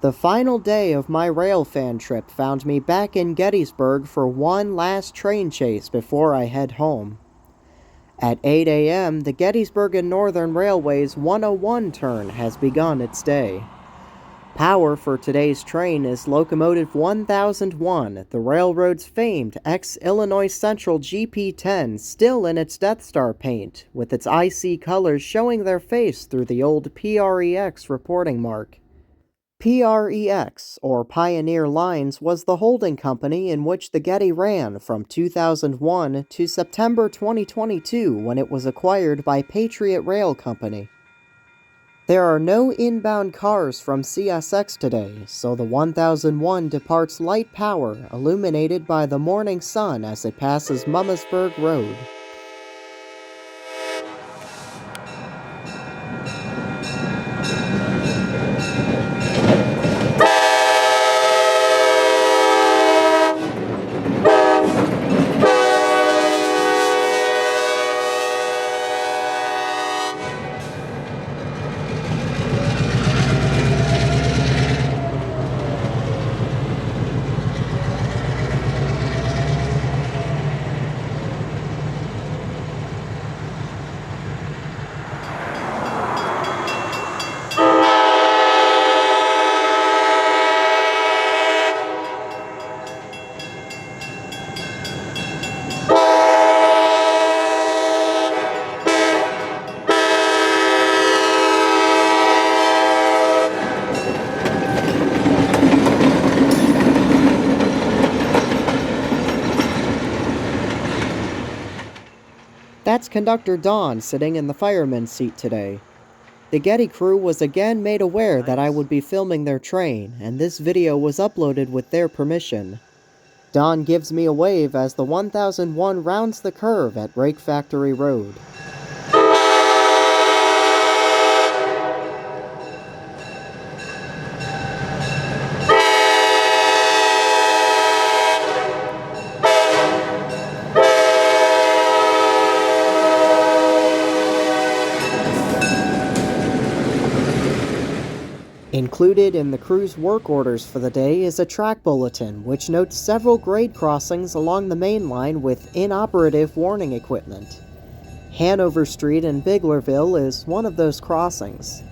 The final day of my railfan trip found me back in Gettysburg for one last train chase before I head home. At 8 a.m., the Gettysburg Northern Railway's 101 turn has begun its day. Power for today's train is Locomotive 1001, the railroad's famed ex-Illinois Central GP10, still in its Death Star paint, with its IC colors showing their face through the old PREX reporting mark. PREX, or Pioneer Lines, was the holding company in which the Getty ran from 2001 to September 2022 when it was acquired by Patriot Rail Company. There are no inbound cars from CSX today, so the 1001 departs light power, illuminated by the morning sun as it passes Mummersburg Road. That's Conductor Don sitting in the fireman's seat today. The Getty crew was again made aware that I would be filming their train, and this video was uploaded with their permission. Don gives me a wave as the 1001 rounds the curve at Rake Factory Road. Included in the crew's work orders for the day is a track bulletin, which notes several grade crossings along the main line with inoperative warning equipment. Hanover Street in Biglerville is one of those crossings.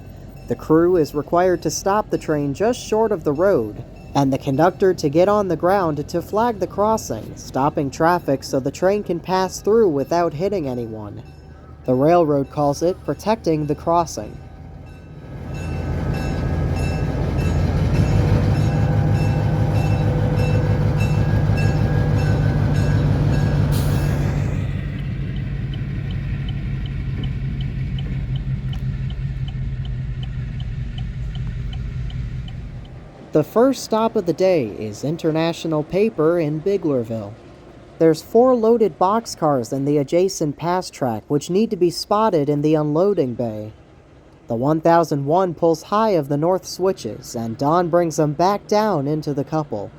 The crew is required to stop the train just short of the road, and the conductor to get on the ground to flag the crossing, stopping traffic so the train can pass through without hitting anyone. The railroad calls it protecting the crossing. The first stop of the day is International Paper in Biglerville. There's 4 loaded boxcars in the adjacent pass track which need to be spotted in the unloading bay. The 1001 pulls high of the north switches, and Don brings them back down into the couple.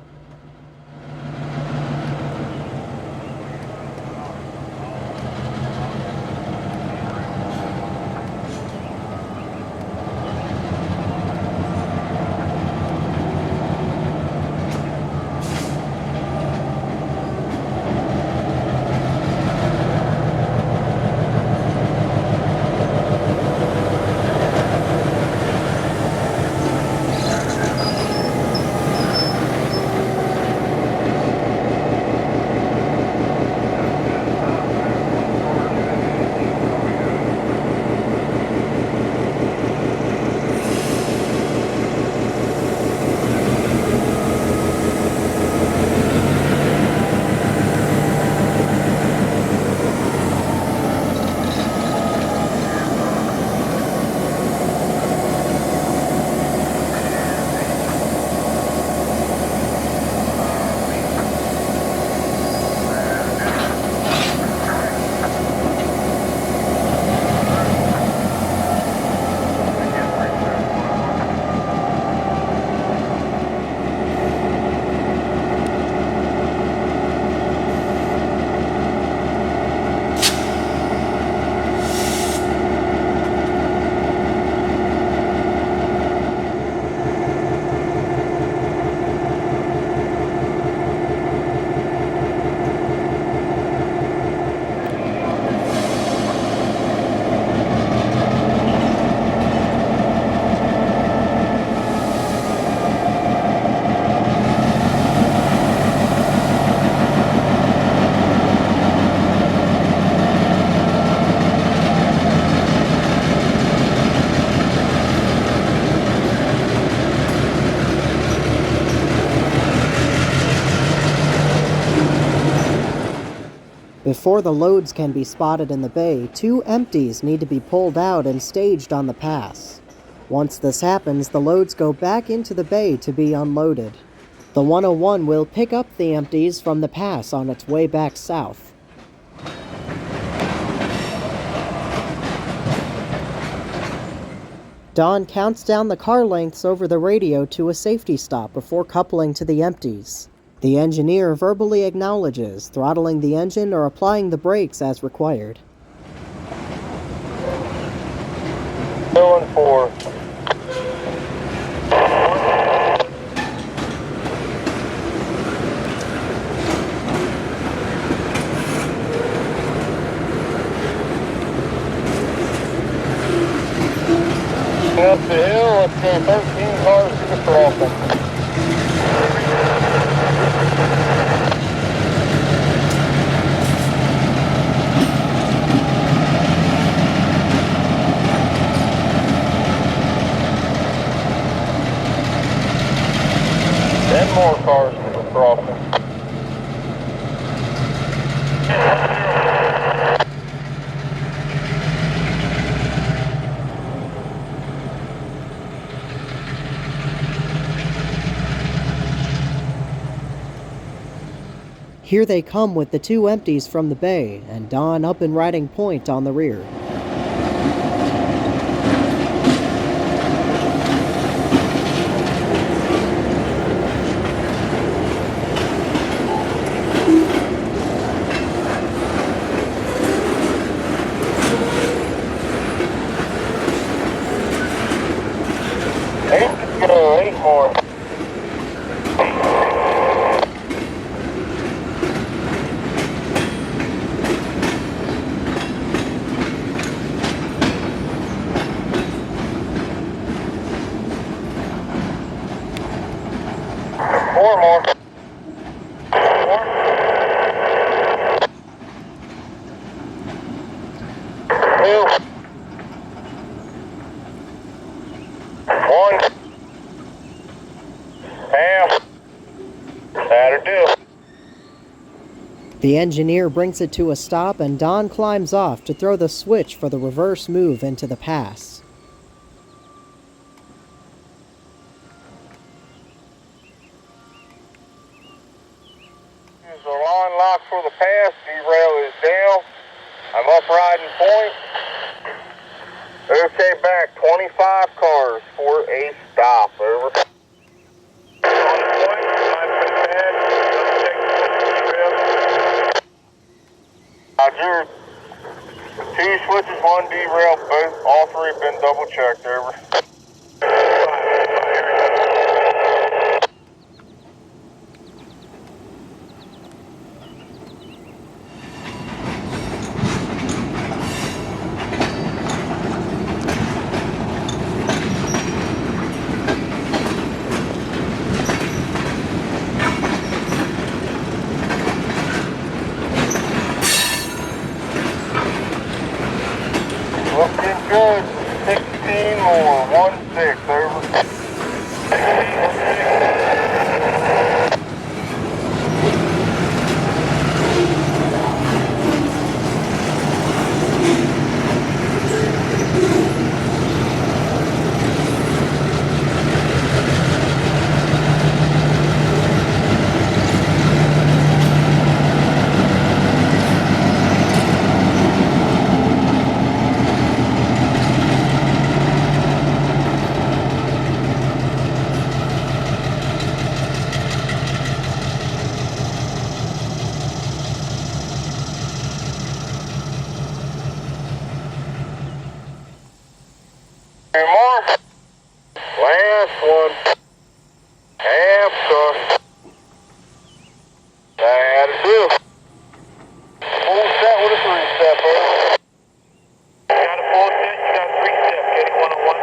Before the loads can be spotted in the bay, 2 empties need to be pulled out and staged on the pass. Once this happens, the loads go back into the bay to be unloaded. The 101 will pick up the empties from the pass on its way back south. Don counts down the car lengths over the radio to a safety stop before coupling to the empties. The engineer verbally acknowledges, throttling the engine or applying the brakes as required. 214. Up the hill, let's go 13 cars to the crossing. 10 more cars to the crossing. Here they come with the 2 empties from the bay, and Don up and riding point on the rear. Eight more. Four more. Two. One. Half. That'll do. The engineer brings it to a stop and Don climbs off to throw the switch for the reverse move into the pass. There's a line lock for the pass. Derail is down. I'm up riding point. Okay, back 25 cars for a stop. Over. Roger. 2 switches, 1 derail, all 3 have been double checked. Over. Looking good. 16 more. 1-6. Over. Two more. Last one. Half car. That'll do. Full set with a 3-step, over. Got a full set, you got a 3-step, Getty 101.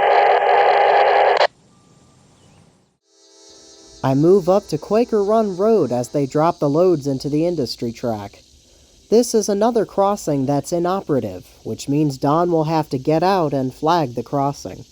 I move up to Quaker Run Road as they drop the loads into the industry track. This is another crossing that's inoperative, which means Don will have to get out and flag the crossing.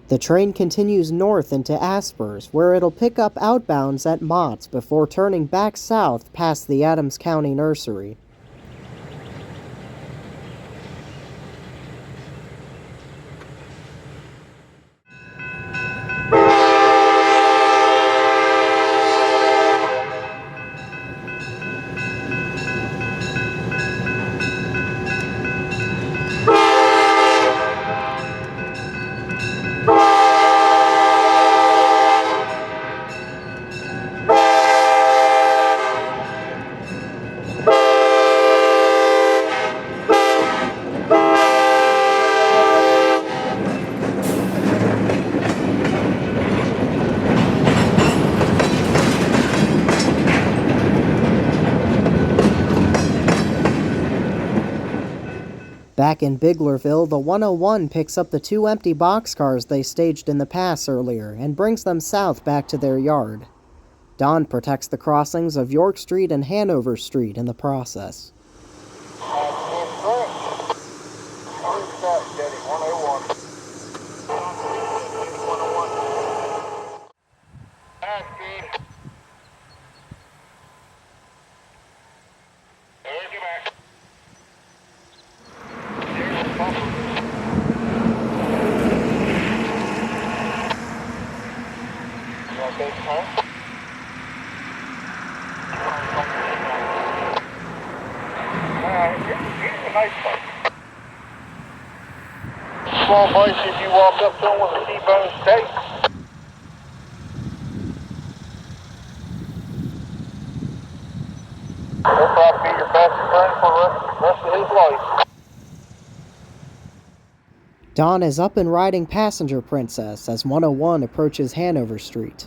The train continues north into Aspers, where it'll pick up outbounds at Mott's before turning back south past the Adams County Nursery. Back in Biglerville, the 101 picks up the 2 empty boxcars they staged in the pass earlier and brings them south back to their yard. Don protects the crossings of York Street and Hanover Street in the process. Small boys, if you walk up to them with a T-bone steak. He'll probably be your best friend for the rest of his life. Don is up and riding Passenger Princess as 101 approaches Hanover Street.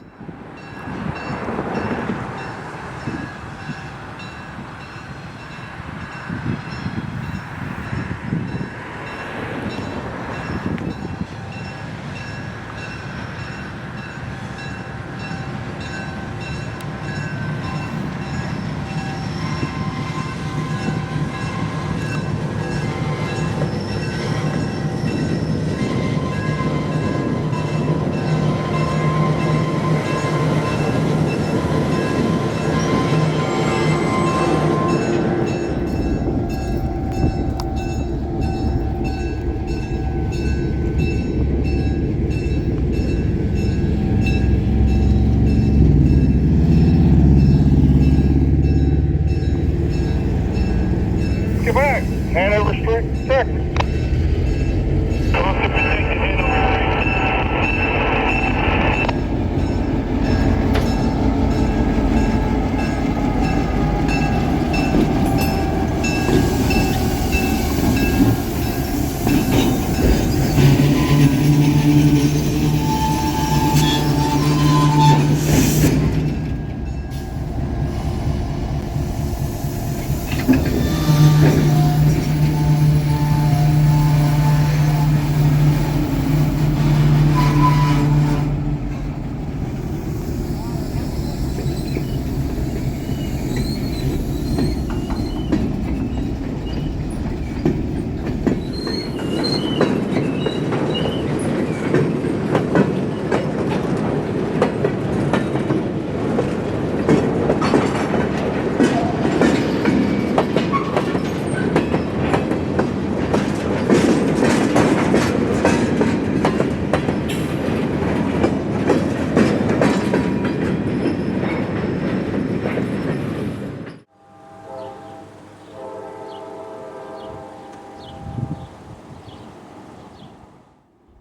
Quebec, Hanover Street, Texas.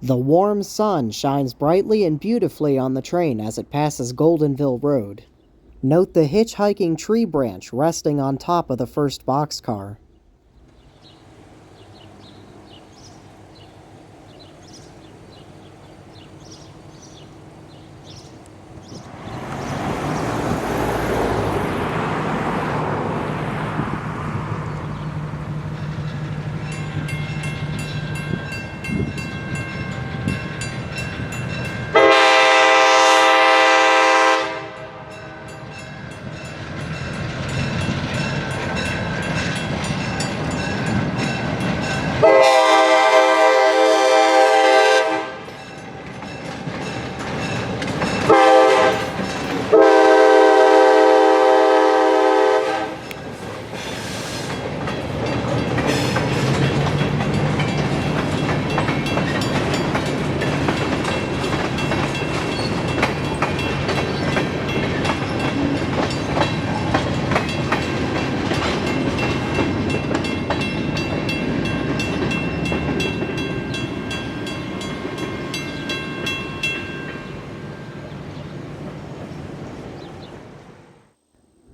The warm sun shines brightly and beautifully on the train as it passes Goldenville Road. Note the hitchhiking tree branch resting on top of the first boxcar.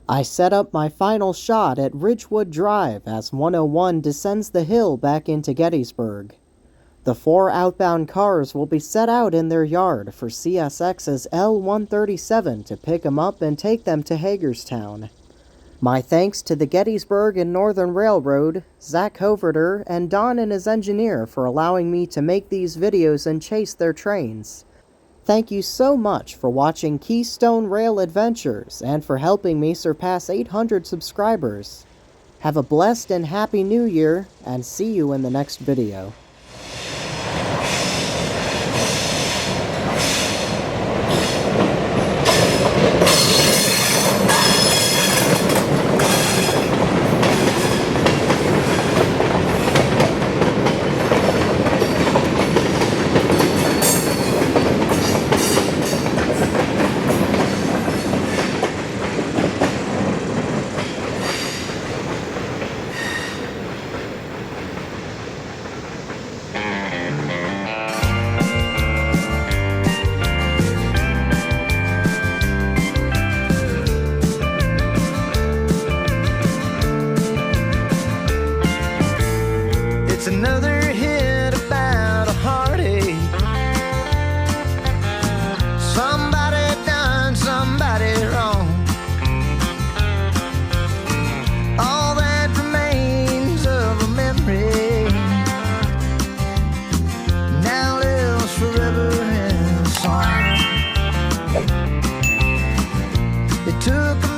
I set up my final shot at Ridgewood Drive as 101 descends the hill back into Gettysburg. The 4 outbound cars will be set out in their yard for CSX's L-137 to pick them up and take them to Hagerstown. My thanks to the Gettysburg and Northern Railroad, Zach Hoverter, and Don and his engineer for allowing me to make these videos and chase their trains. Thank you so much for watching Keystone Rail Adventures and for helping me surpass 800 subscribers. Have a blessed and happy new year, and see you in the next video. It's another hit about a heartache. Somebody done somebody wrong. All that remains of a memory now lives forever in a song. It took a